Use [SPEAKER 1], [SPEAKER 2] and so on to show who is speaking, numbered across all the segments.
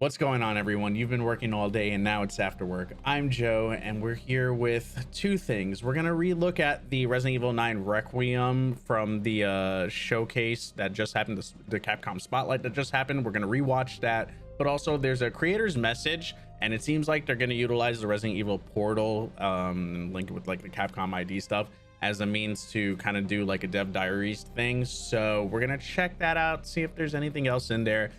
[SPEAKER 1] What's going on, everyone? You've been working all day and now it's after work. I'm Joe, and we're here with two things. We're gonna relook at the Resident Evil 9 Requiem from the showcase that just happened, the Capcom Spotlight that just happened. We're gonna rewatch that, but also there's a creator's message, and it seems like they're gonna utilize the Resident Evil portal, linked with like the Capcom ID stuff, as a means to kind of do like a dev diaries thing. So we're gonna check that out, see if there's anything else in there.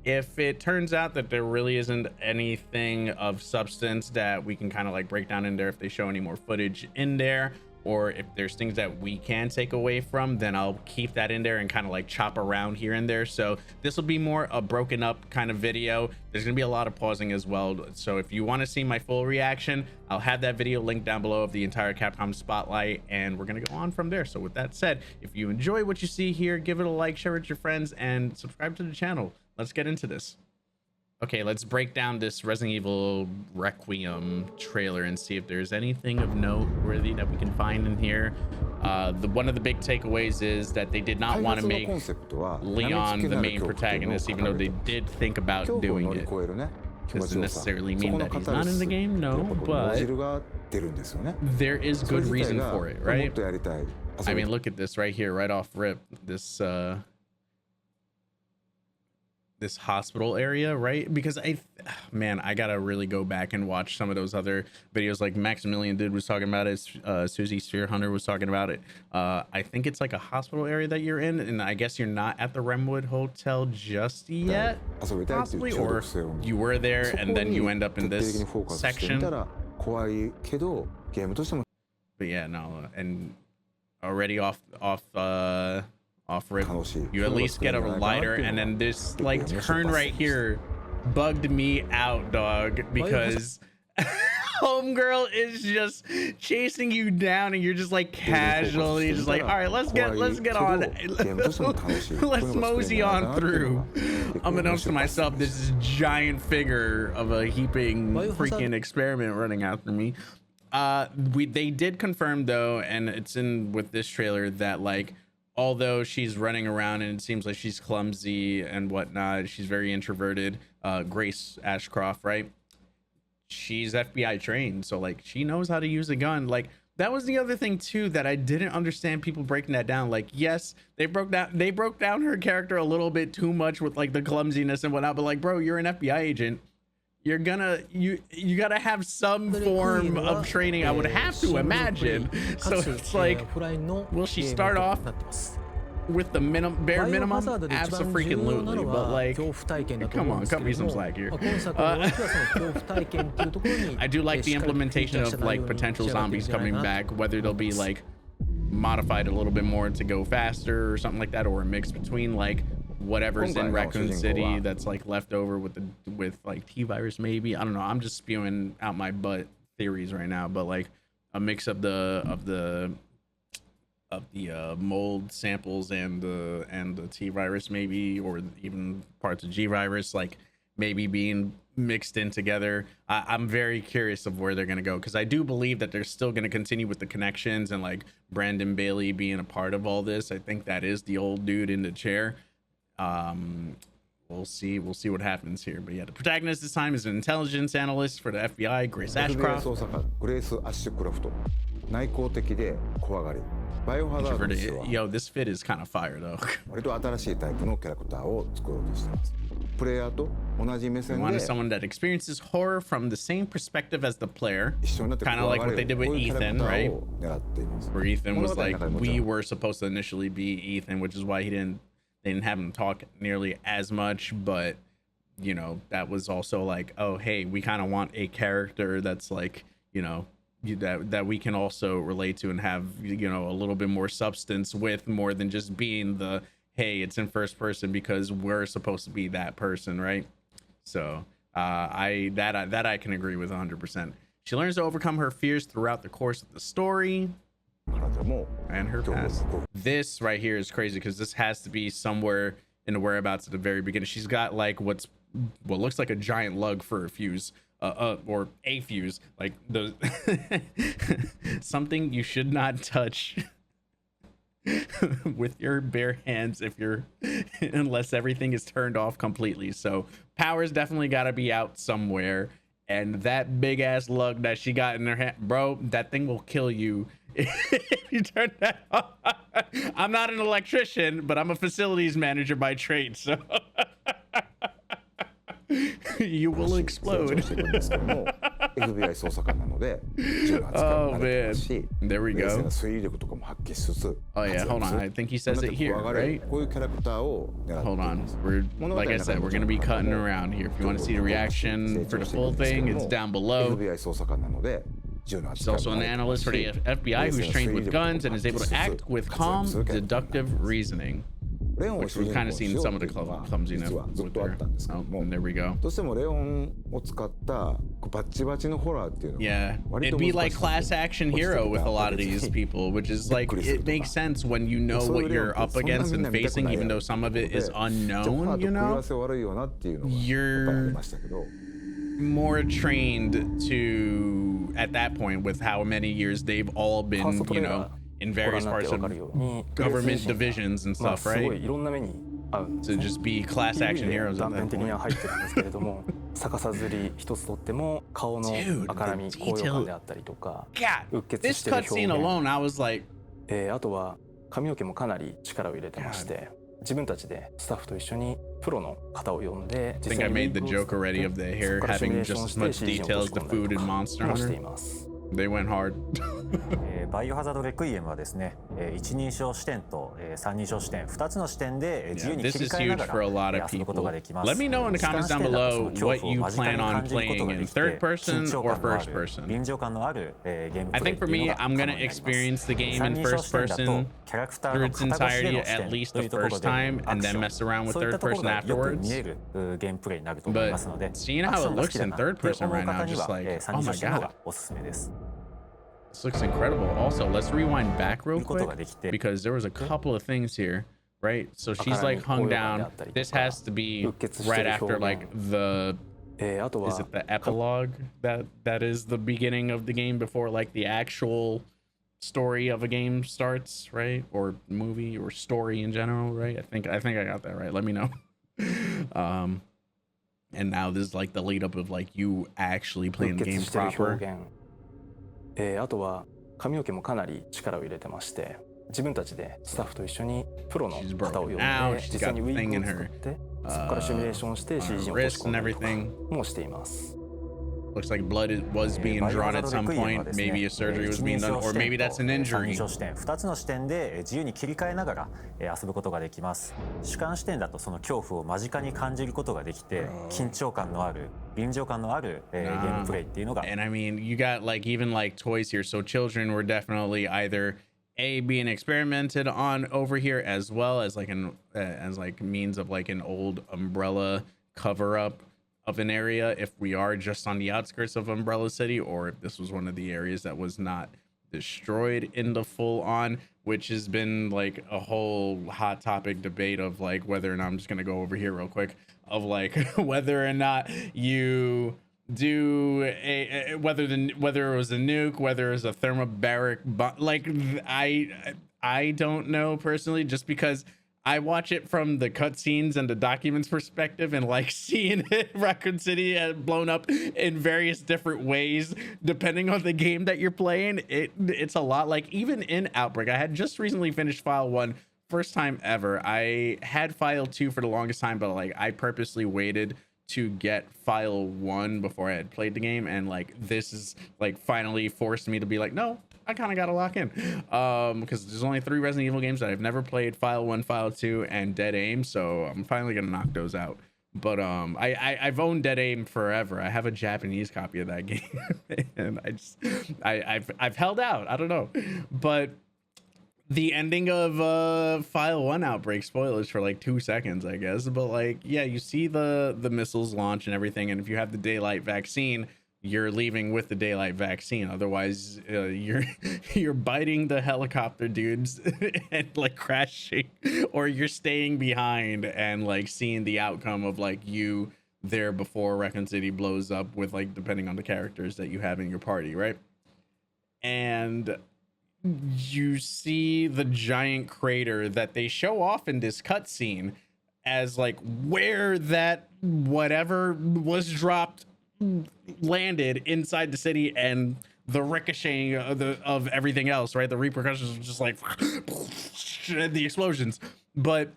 [SPEAKER 1] If it turns out that there really isn't anything of substance that we can kind of like break down in there, if they show any more footage in there, or if there's things that we can take away from, then I'll keep that in there and kind of like chop around here and there. So this will be more a broken up kind of video. There's gonna be a lot of pausing as well. So if you want to see my full reaction, I'll have that video linked down below of the entire Capcom Spotlight, and we're gonna go on from there. So with that said, if you enjoy what you see here, give it a like, share it with your friends, and subscribe to the channel. Let's get into this. Okay, let's break down this Resident Evil Requiem trailer and see if there's anything of noteworthy that we can find in here. One of the big takeaways is that they did not want to make Leon the main protagonist, even though they did think about doing it. Doesn't necessarily mean that he's not in the game, no, but there is good reason for it, right? I mean, look at this right here, right off rip. This hospital area, right? Because I gotta really go back and watch some of those other videos. Like Maximilian dude was talking about it, Susie Sphere Hunter was talking about it. I think it's like a hospital area that you're in, and I guess you're not at the Remwood Hotel just yet, possibly, or you were there and then you end up in this section. But yeah, no, and already off rip, you at least get a lighter. And then this like turn right here bugged me out, dog, because homegirl is just chasing you down and you're just like casually just like, all right, let's get on, let's mosey on through. Unbeknownst to myself, this is giant figure of a heaping freaking experiment running after me. They did confirm though, and it's in with this trailer, that like, although she's running around and it seems like she's clumsy and whatnot, she's very introverted, Grace Ashcroft, right? She's FBI trained, so like she knows how to use a gun. Like that was the other thing too that I didn't understand, people breaking that down. Like, yes, they broke down her character a little bit too much with like the clumsiness and whatnot, but like, bro, you're an FBI agent. You gotta have some form of training, I would have to imagine. So it's like, will she start off with the bare minimum? Absolutely, but like, come on, cut me some slack here. I do like the implementation of like potential zombies coming back, whether they'll be like modified a little bit more to go faster or something like that, or a mix between like whatever's in Raccoon City that's like left over with like T-virus, maybe. I don't know, I'm just spewing out my butt theories right now, but like a mix of the mold samples and the T-virus, maybe, or even parts of G-virus, like maybe being mixed in together. I'm very curious of where they're going to go, because I do believe that they're still going to continue with the connections and like Brandon Bailey being a part of all this. I think that is the old dude in the chair. We'll see what happens here. But yeah, the protagonist this time is an intelligence analyst for the FBI, Grace Ashcroft. Yo, this fit is kind of fire though. We wanted someone that experiences horror from the same perspective as the player, kind of like what they did with Ethan, right? Where Ethan was like, we were supposed to initially be Ethan, which is why they didn't have him talk nearly as much. But you know, that was also like, oh hey, we kind of want a character that's like, you know, that we can also relate to and have, you know, a little bit more substance with, more than just being the, hey, it's in first person because we're supposed to be that person, right? So I can agree with 100%. She learns to overcome her fears throughout the course of the story and her past. This right here is crazy, because this has to be somewhere in the whereabouts at the very beginning. She's got like what looks like a giant lug for a fuse, or a fuse, like the something you should not touch with your bare hands if you're unless everything is turned off completely. So power's definitely got to be out somewhere. And that big ass lug that she got in her hand, bro, that thing will kill you if you turn that off. I'm not an electrician, but I'm a facilities manager by trade, so you will explode.
[SPEAKER 2] FBI 捜査官なので銃の扱いも慣れてますし、
[SPEAKER 1] There we
[SPEAKER 2] 冷静
[SPEAKER 1] go.
[SPEAKER 2] な推理力とかも発揮しつつ、
[SPEAKER 1] Oh yeah, hold on. I think he says it here, right?
[SPEAKER 2] こういうキャラクターを狙ってい
[SPEAKER 1] Hold
[SPEAKER 2] ま
[SPEAKER 1] on.
[SPEAKER 2] す。
[SPEAKER 1] We're like I said, we're gonna be cutting around here. If you want to see the reaction for the full thing, it's down below.
[SPEAKER 2] FBI 捜査官なので銃の
[SPEAKER 1] He's
[SPEAKER 2] 扱い
[SPEAKER 1] also
[SPEAKER 2] も
[SPEAKER 1] an
[SPEAKER 2] 慣れてま
[SPEAKER 1] analyst
[SPEAKER 2] す
[SPEAKER 1] for the
[SPEAKER 2] し、
[SPEAKER 1] FBI who's trained with guns and is able to act with calm, deductive reasoning.
[SPEAKER 2] レオンを
[SPEAKER 1] Which we've kind of seen some of the clumsiness
[SPEAKER 2] 実はずっ
[SPEAKER 1] with
[SPEAKER 2] とあ
[SPEAKER 1] there.
[SPEAKER 2] ったんですけど
[SPEAKER 1] Oh,
[SPEAKER 2] も、
[SPEAKER 1] and there we go.
[SPEAKER 2] どうしてもレオンを使ったバッチバチのホラーっていうのは
[SPEAKER 1] Yeah,
[SPEAKER 2] 割
[SPEAKER 1] it'd
[SPEAKER 2] と
[SPEAKER 1] be
[SPEAKER 2] 難
[SPEAKER 1] like
[SPEAKER 2] しい。
[SPEAKER 1] class action hero with a lot of these people, which is like, it makes sense when you know what you're up against and facing, even though some of it is unknown, you know? You're more trained to, at that point, with how many years they've all been, you know, in various parts of government divisions and stuff, right? To just be class action heroes at that point.
[SPEAKER 3] 逆さずり一つとっても顔の赤らみ高揚感であったりとか、
[SPEAKER 1] God, this cutscene alone, I was like,
[SPEAKER 3] あとは髪の毛もかなり力を入れてまして、自分たちでスタッフと一緒にプロの方を呼んで、
[SPEAKER 1] I think I made the joke already of the hair having just as much detail as the food in Monster
[SPEAKER 3] して
[SPEAKER 1] Hunter.
[SPEAKER 3] います。
[SPEAKER 1] They went hard.
[SPEAKER 4] バイオハザードレクイエムはですね、一人称視点と三人称視点2つの視点で自由に
[SPEAKER 1] This
[SPEAKER 4] 切り
[SPEAKER 1] is
[SPEAKER 4] 替えな
[SPEAKER 1] huge
[SPEAKER 4] が
[SPEAKER 1] for a lot
[SPEAKER 4] ら
[SPEAKER 1] of
[SPEAKER 4] 遊ぶこと
[SPEAKER 1] people.
[SPEAKER 4] ができます。
[SPEAKER 1] Let me know in the comments down below what you plan on playing in third person or first person.
[SPEAKER 4] 臨場感のあるゲーム
[SPEAKER 1] I
[SPEAKER 4] プレイ
[SPEAKER 1] think
[SPEAKER 4] って
[SPEAKER 1] for
[SPEAKER 4] いう
[SPEAKER 1] me,
[SPEAKER 4] のが可
[SPEAKER 1] I'm
[SPEAKER 4] 能にな
[SPEAKER 1] gonna
[SPEAKER 4] ります
[SPEAKER 1] experience the game
[SPEAKER 4] 三
[SPEAKER 1] in
[SPEAKER 4] 人称
[SPEAKER 1] first
[SPEAKER 4] 視点だと
[SPEAKER 1] person
[SPEAKER 4] キャラクター
[SPEAKER 1] through
[SPEAKER 4] の
[SPEAKER 1] its
[SPEAKER 4] 肩越しで
[SPEAKER 1] entirety
[SPEAKER 4] の視
[SPEAKER 1] at
[SPEAKER 4] 点
[SPEAKER 1] least
[SPEAKER 4] とい
[SPEAKER 1] the
[SPEAKER 4] うところ
[SPEAKER 1] first
[SPEAKER 4] で
[SPEAKER 1] time
[SPEAKER 4] ア
[SPEAKER 1] and
[SPEAKER 4] クシ
[SPEAKER 1] then
[SPEAKER 4] ョ
[SPEAKER 1] mess around
[SPEAKER 4] ン
[SPEAKER 1] with
[SPEAKER 4] そういっ
[SPEAKER 1] third
[SPEAKER 4] たところ
[SPEAKER 1] person
[SPEAKER 4] がよく
[SPEAKER 1] afterwards.
[SPEAKER 4] 見えるゲームプレイになると思いますので、
[SPEAKER 1] But seeing
[SPEAKER 4] アク
[SPEAKER 1] how
[SPEAKER 4] ショ
[SPEAKER 1] it
[SPEAKER 4] ンが好
[SPEAKER 1] looks
[SPEAKER 4] きだ
[SPEAKER 1] in
[SPEAKER 4] な
[SPEAKER 1] third
[SPEAKER 4] って
[SPEAKER 1] person
[SPEAKER 4] 思う
[SPEAKER 1] right now,
[SPEAKER 4] 方に
[SPEAKER 1] just
[SPEAKER 4] は
[SPEAKER 1] like,
[SPEAKER 4] 三
[SPEAKER 1] oh
[SPEAKER 4] 人称
[SPEAKER 1] my
[SPEAKER 4] 視点の方
[SPEAKER 1] god,
[SPEAKER 4] がおすすめです。
[SPEAKER 1] this looks incredible. Also, let's rewind back real
[SPEAKER 4] 見ること
[SPEAKER 1] quick
[SPEAKER 4] ができて
[SPEAKER 1] because there was a couple of things here, right? So she's like hung down. This has to be right after like the
[SPEAKER 3] あと
[SPEAKER 1] is
[SPEAKER 3] は
[SPEAKER 1] it the epilogue that is the beginning of the game before like the actual story of a game starts, right? Or movie or story in general, right? I think I got that right. Let me know. And now this is like the lead up of like you actually playing the
[SPEAKER 3] 鬱
[SPEAKER 1] game
[SPEAKER 3] 血してる
[SPEAKER 1] proper.
[SPEAKER 3] 表現、あとは髪の毛もかなり力を入れてまして、自分たちでスタッフと一緒にプロの方を呼んで
[SPEAKER 1] She's
[SPEAKER 3] 実際にウ
[SPEAKER 1] got the
[SPEAKER 3] ィ
[SPEAKER 1] thing
[SPEAKER 3] ー
[SPEAKER 1] in
[SPEAKER 3] クを
[SPEAKER 1] her
[SPEAKER 3] 作ってそこからシミュレーションして CG を落とし
[SPEAKER 1] wrists
[SPEAKER 3] 込ん
[SPEAKER 1] and
[SPEAKER 3] だりとか
[SPEAKER 1] everything.
[SPEAKER 3] もしています。
[SPEAKER 1] Looks like blood was being drawn at some point. Maybe a surgery was being done, or maybe that's an
[SPEAKER 4] 三
[SPEAKER 1] injury.
[SPEAKER 4] 人称視点2つの視点で自由に切り替えながら遊ぶことができます。主観視点だとその恐怖を間近に感じることができて、緊張感のある臨場感のあるゲームプレイっていうのが
[SPEAKER 1] And I mean, you got like even like toys here. So children were definitely either being experimented on over here, as well as like an as like means of like an old umbrella cover up of an area if we are just on the outskirts of Umbrella City, or if this was one of the areas that was not destroyed in the full on, which has been like a whole hot topic debate of like whether or not, I'm just gonna go over here real quick, of like whether or not you do whether it was a nuke, whether it was a thermobaric like I don't know personally, just because I watch it from the cutscenes and the documents perspective, and like seeing it, Raccoon City blown up in various different ways depending on the game that you're playing. It's a lot. Like even in Outbreak, I had just recently finished File 1, first time ever. I had File 2 for the longest time, but like I purposely waited to get File 1 before I had played the game, and like this is like finally forced me to be like, no, I kind of got to lock in, because there's only 3 Resident Evil games that I've never played: File 1, File 2, and Dead Aim. So I'm finally gonna knock those out. But I've owned Dead Aim forever. I have a Japanese copy of that game, and I've held out. I don't know, but the ending of File 1 Outbreak, spoilers for like 2 seconds, I guess, but like, yeah, you see the missiles launch and everything, and if you have the daylight vaccine, you're leaving with the daylight vaccine. Otherwise, you're biting the helicopter dudes and like crashing, or you're staying behind and like seeing the outcome of like you there before Raccoon City blows up, with like depending on the characters that you have in your party, right? And you see the giant crater that they show off in this cutscene as like where that whatever was dropped landed inside the city, and the ricocheting of everything else, right? The repercussions are just like the explosions. But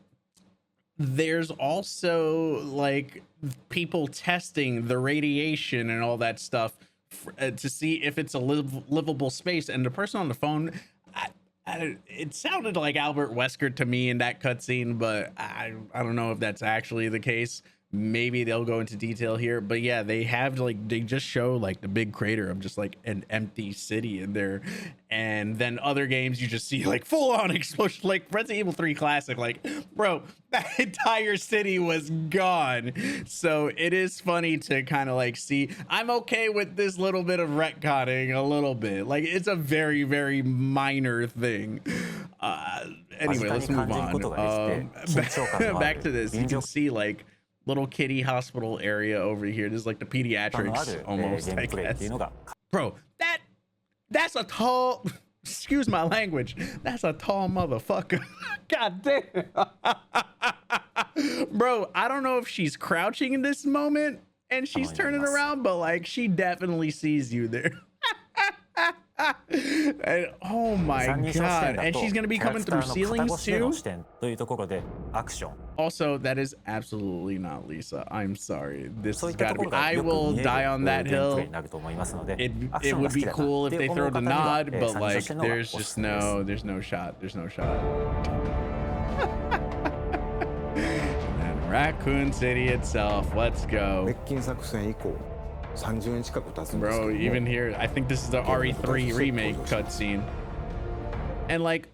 [SPEAKER 1] there's also like people testing the radiation and all that stuff to see if it's a livable space. And the person on the phone, it sounded like Albert Wesker to me in that cutscene, but I don't know if that's actually the case. Maybe they'll go into detail here, but yeah, they just show like the big crater of just like an empty city in there. And then other games you just see like full on explosion, like Resident Evil 3 Classic, like bro, that entire city was gone. So it is funny to kind of like see. I'm okay with this little bit of retconning a little bit, like it's a very, very minor thing. Anyway, let's move on. Back to this. You can see like little kitty hospital area over here. This is like the pediatrics almost, I guess. Bro, that's a tall, excuse my language, that's a tall motherfucker. God damn. Bro, I don't know if she's crouching in this moment and she's turning around, but like she definitely sees you there. And, oh my god, and she's gonna be coming through ceilings too. Also, that is absolutely not Lisa. I'm sorry, this has got to be. I will die on that hill. It would be cool if they throw the nod, but like there's no shot. And Raccoon City itself, let's go. Bro, even here, I think this is the RE3 remake cutscene. And like,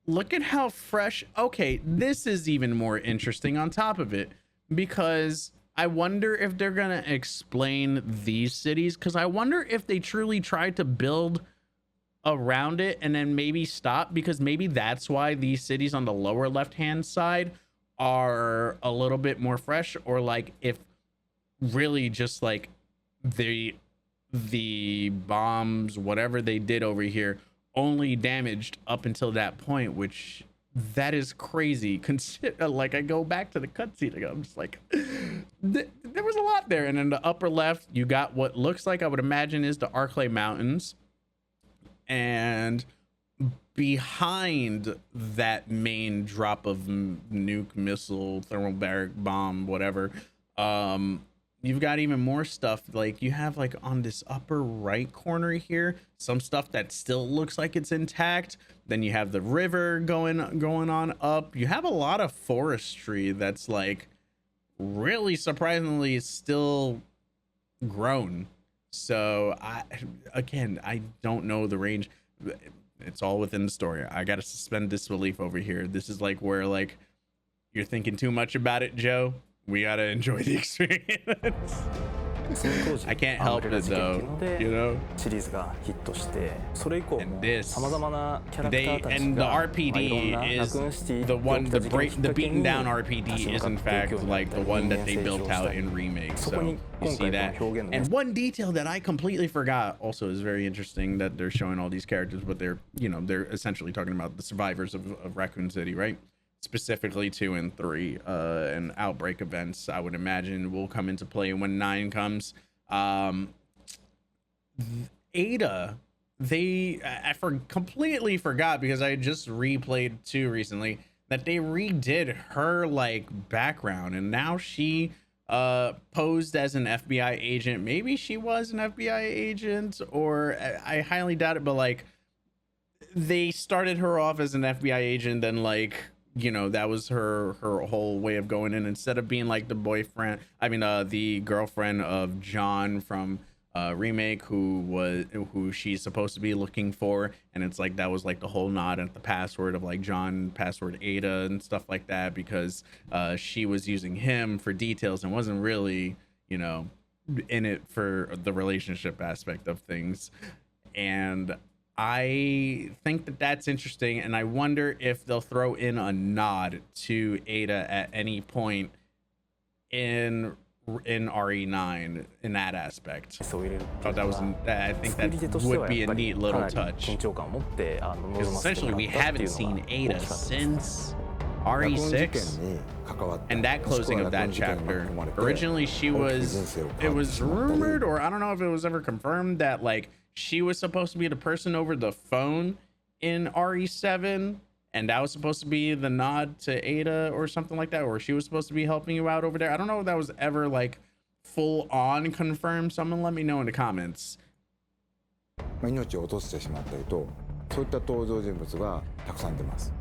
[SPEAKER 1] look at how fresh. Okay, this is even more interesting on top of it, because I wonder if they're gonna explain these cities, because I wonder if they truly tried to build around it and then maybe stop, because maybe that's why these cities on the lower left hand side are a little bit more fresh, or like if really just like the bombs, whatever they did over here, only damaged up until that point, which that is crazy. Consider, like, I go back to the cutscene, I'm just like, there was a lot there. And in the upper left, you got what looks like, I would imagine, is the Arclay Mountains, and behind that main drop of nuke, missile, thermobaric bomb, whatever, you've got even more stuff. Like you have like on this upper right corner here, some stuff that still looks like it's intact. Then you have the river going on up. You have a lot of forestry that's like really surprisingly still grown. So I don't know the range. It's all within the story. I gotta suspend disbelief over here. This is like where like you're thinking too much about it, Joe. We gotta enjoy the experience. I can't help it though, you know. And this, and the RPD is the one, the beaten down RPD is in fact like the one that they built out in remake. So you see that. And one detail that I completely forgot also is very interesting, that they're showing all these characters, but they're essentially talking about the survivors of Raccoon City, right? Specifically 2 and 3, and outbreak events, I would imagine, will come into play when 9 comes. Ada, I completely forgot, because I just replayed 2 recently, that they redid her like background, and now she posed as an FBI agent. Maybe she was an FBI agent, or I highly doubt it, but like they started her off as an FBI agent, then like, you know, that was her whole way of going in, instead of being like the the girlfriend of John from remake, who she's supposed to be looking for. And it's like that was like the whole nod at the password of like John password Ada and stuff like that, because she was using him for details and wasn't really, you know, in it for the relationship aspect of things. And I think that that's interesting, and I wonder if they'll throw in a nod to Ada at any point in in RE9 in that aspect.
[SPEAKER 3] そう入れるってい
[SPEAKER 1] Thought
[SPEAKER 3] う
[SPEAKER 1] that
[SPEAKER 3] の
[SPEAKER 1] was
[SPEAKER 3] は
[SPEAKER 1] I think
[SPEAKER 3] 作
[SPEAKER 1] that
[SPEAKER 3] り手として
[SPEAKER 1] would
[SPEAKER 3] は
[SPEAKER 1] be
[SPEAKER 3] や
[SPEAKER 1] a
[SPEAKER 3] っぱり
[SPEAKER 1] neat
[SPEAKER 3] か
[SPEAKER 1] little
[SPEAKER 3] なり
[SPEAKER 1] touch
[SPEAKER 3] 緊張感を持って臨
[SPEAKER 1] because
[SPEAKER 3] ませても
[SPEAKER 1] essentially
[SPEAKER 3] ら
[SPEAKER 1] we
[SPEAKER 3] ったって
[SPEAKER 1] haven't
[SPEAKER 3] いうの
[SPEAKER 1] seen
[SPEAKER 3] が
[SPEAKER 1] Ada
[SPEAKER 3] 大きかったですね。
[SPEAKER 1] since
[SPEAKER 2] ラコン事件
[SPEAKER 1] RE6
[SPEAKER 2] に関わった
[SPEAKER 1] and that
[SPEAKER 2] もしく
[SPEAKER 1] closing
[SPEAKER 2] は
[SPEAKER 1] of
[SPEAKER 2] ラコ
[SPEAKER 1] that
[SPEAKER 2] ン事件に巻
[SPEAKER 1] chapter
[SPEAKER 2] き込まれて
[SPEAKER 1] originally she
[SPEAKER 2] 大きく人
[SPEAKER 1] was
[SPEAKER 2] 生を
[SPEAKER 1] it
[SPEAKER 2] 変わって
[SPEAKER 1] was
[SPEAKER 2] しまったり
[SPEAKER 1] rumored or I don't know if it was ever confirmed that like she was supposed to be the person over the phone in RE7 and that was supposed to be the nod to Ada or something like that, or she was supposed to be helping you out over there. I don't know if that was ever like full on confirmed. Someone let me know in the comments.
[SPEAKER 2] 命を落としてしまったりとそういった登場人物がたくさん出ます。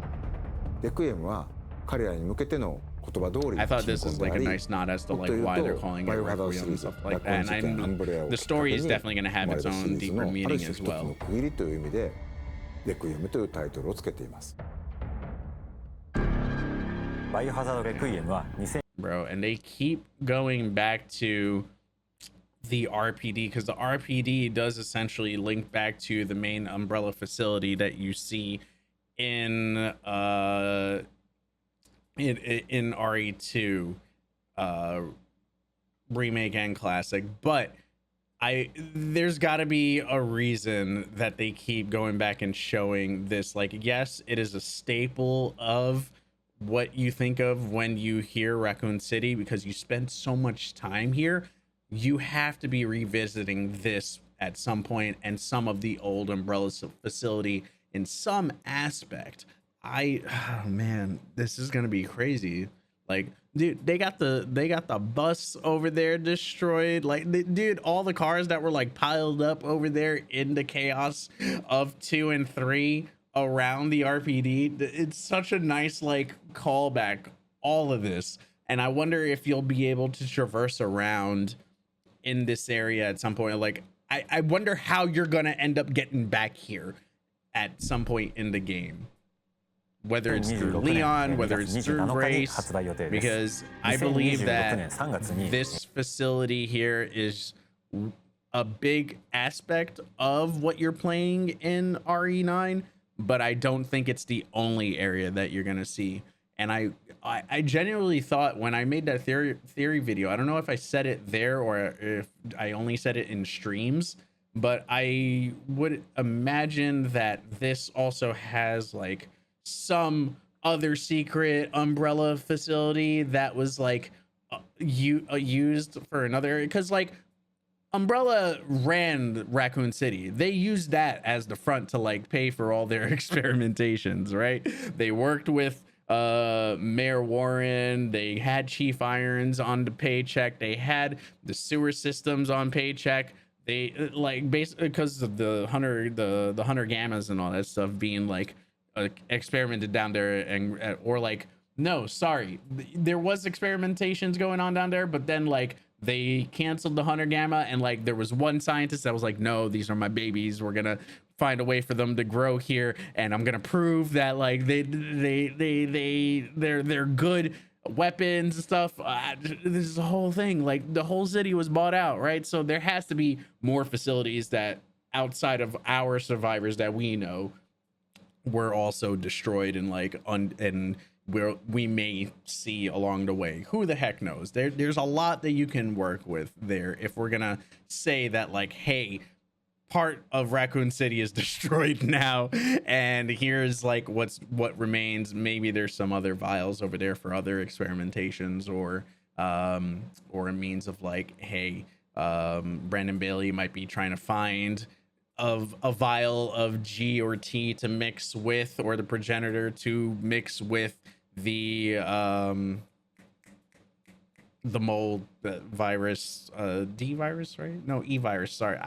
[SPEAKER 2] レクイエムは彼らに向けての言葉通り
[SPEAKER 1] I
[SPEAKER 2] の
[SPEAKER 1] thought
[SPEAKER 2] 鎮
[SPEAKER 1] this
[SPEAKER 2] 魂
[SPEAKER 1] is
[SPEAKER 2] で
[SPEAKER 1] like
[SPEAKER 2] あ
[SPEAKER 1] a
[SPEAKER 2] り、
[SPEAKER 1] nice nod as to
[SPEAKER 2] もっと
[SPEAKER 1] like
[SPEAKER 2] 言う
[SPEAKER 1] why they're
[SPEAKER 2] と
[SPEAKER 1] calling
[SPEAKER 2] バ
[SPEAKER 1] it
[SPEAKER 2] イオハザード
[SPEAKER 1] Requiem
[SPEAKER 2] シリー
[SPEAKER 1] and
[SPEAKER 2] ズ
[SPEAKER 1] stuff
[SPEAKER 2] ラ
[SPEAKER 1] like
[SPEAKER 2] コン
[SPEAKER 1] that.
[SPEAKER 2] 事
[SPEAKER 1] And
[SPEAKER 2] 件アンブレアを
[SPEAKER 1] the
[SPEAKER 2] きっかけ
[SPEAKER 1] story
[SPEAKER 2] に
[SPEAKER 1] is
[SPEAKER 2] 生
[SPEAKER 1] definitely going to have
[SPEAKER 2] まれ
[SPEAKER 1] its
[SPEAKER 2] たシ
[SPEAKER 1] own
[SPEAKER 2] リーズ
[SPEAKER 1] deeper
[SPEAKER 2] のある
[SPEAKER 1] meaning
[SPEAKER 2] 種
[SPEAKER 1] as
[SPEAKER 2] 一つ
[SPEAKER 1] well.
[SPEAKER 2] の区切りという意味でレクイエムというタイトルをつけています。
[SPEAKER 4] バイオハザードレクイエムは2000
[SPEAKER 1] Bro, and they keep going back to the RPD because the RPD does essentially link back to the main Umbrella facility that you see in in RE2 remake and classic, but there's got to be a reason that they keep going back and showing this. Like, yes, it is a staple of what you think of when you hear Raccoon City because you spend so much time here. You have to be revisiting this at some point and some of the old Umbrella facility in some aspect. Oh man, this is gonna be crazy. Like, dude, they got the bus over there destroyed. Like, dude, all the cars that were like piled up over there in the chaos of 2 and 3 around the RPD. It's such a nice like callback, all of this. And I wonder if you'll be able to traverse around in this area at some point. Like, I wonder how you're gonna end up getting back here at some point in the game. Whether it's through Leon, whether it's through Grace, because I believe that this facility here is a big aspect of what you're playing in RE9, but I don't think it's the only area that you're gonna see. And I genuinely thought when I made that theory video, I don't know if I said it there or if I only said it in streams, but I would imagine that this also has like some other secret Umbrella facility that was like used for another area, because like Umbrella ran Raccoon City. They used that as the front to like pay for all their experimentations, right? They worked with Mayor Warren. They had Chief Irons on the paycheck. They had the sewer systems on paycheck. They like basically because of the hunter gammas and all that stuff being like experimented down there, and or like no, sorry, there was experimentations going on down there, but then like they canceled the hunter gamma, and like there was one scientist that was like, no, these are my babies, we're gonna find a way for them to grow here, and I'm gonna prove that like they're good weapons and stuff. This is the whole thing. Like the whole city was bought out, right? So there has to be more facilities that outside of our survivors that we know were also destroyed and like and where we may see along the way. Who the heck knows? There's a lot that you can work with there if we're gonna say that like, hey, part of Raccoon City is destroyed now, and here's like what remains. Maybe there's some other vials over there for other experimentations, or a means of like, hey, Brandon Bailey might be trying to find of a vial of G or T to mix with, or the progenitor to mix with the mold, the virus, D virus, right? No, E virus. Sorry,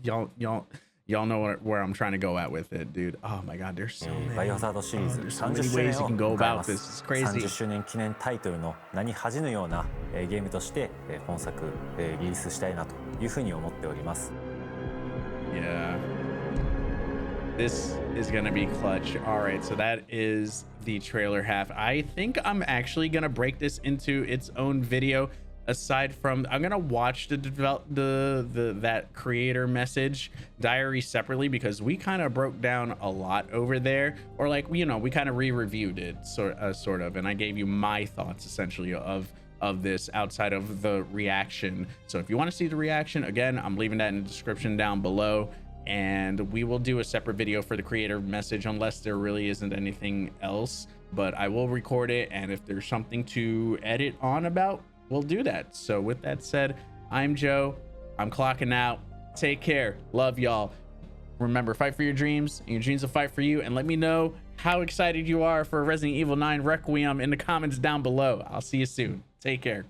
[SPEAKER 1] y'all know where I'm trying to go at with it, dude. Oh my God, there's so many.
[SPEAKER 4] バイオハザードシリーズ
[SPEAKER 1] There's so
[SPEAKER 4] 30
[SPEAKER 1] many
[SPEAKER 4] 周年
[SPEAKER 1] ways you
[SPEAKER 4] を
[SPEAKER 1] can go
[SPEAKER 4] 迎えま
[SPEAKER 1] about
[SPEAKER 4] す
[SPEAKER 1] this. It's crazy.
[SPEAKER 4] 30周年記念タイトルの名に恥じぬようなゲームとして本作リリースしたいなというふうに思っております。
[SPEAKER 1] Yeah. This is gonna be clutch. All right, so that is the trailer half. I think I'm actually gonna break this into its own video. Aside from, I'm gonna watch that creator message diary separately, because we kind of broke down a lot over there, or like, you know, we kind of re-reviewed it sort of, and I gave you my thoughts essentially of of this outside of the reaction. So if you want to see the reaction, again, I'm leaving that in the description down below, and we will do a separate video for the creator message unless there really isn't anything else, but I will record it, and if there's something to edit on about, we'll do that. So with that said, I'm Joe. I'm clocking out. Take care. Love y'all. Remember, fight for your dreams, and your dreams will fight for you. And let me know how excited you are for Resident Evil 9 Requiem in the comments down below. I'll see you soon. Take care.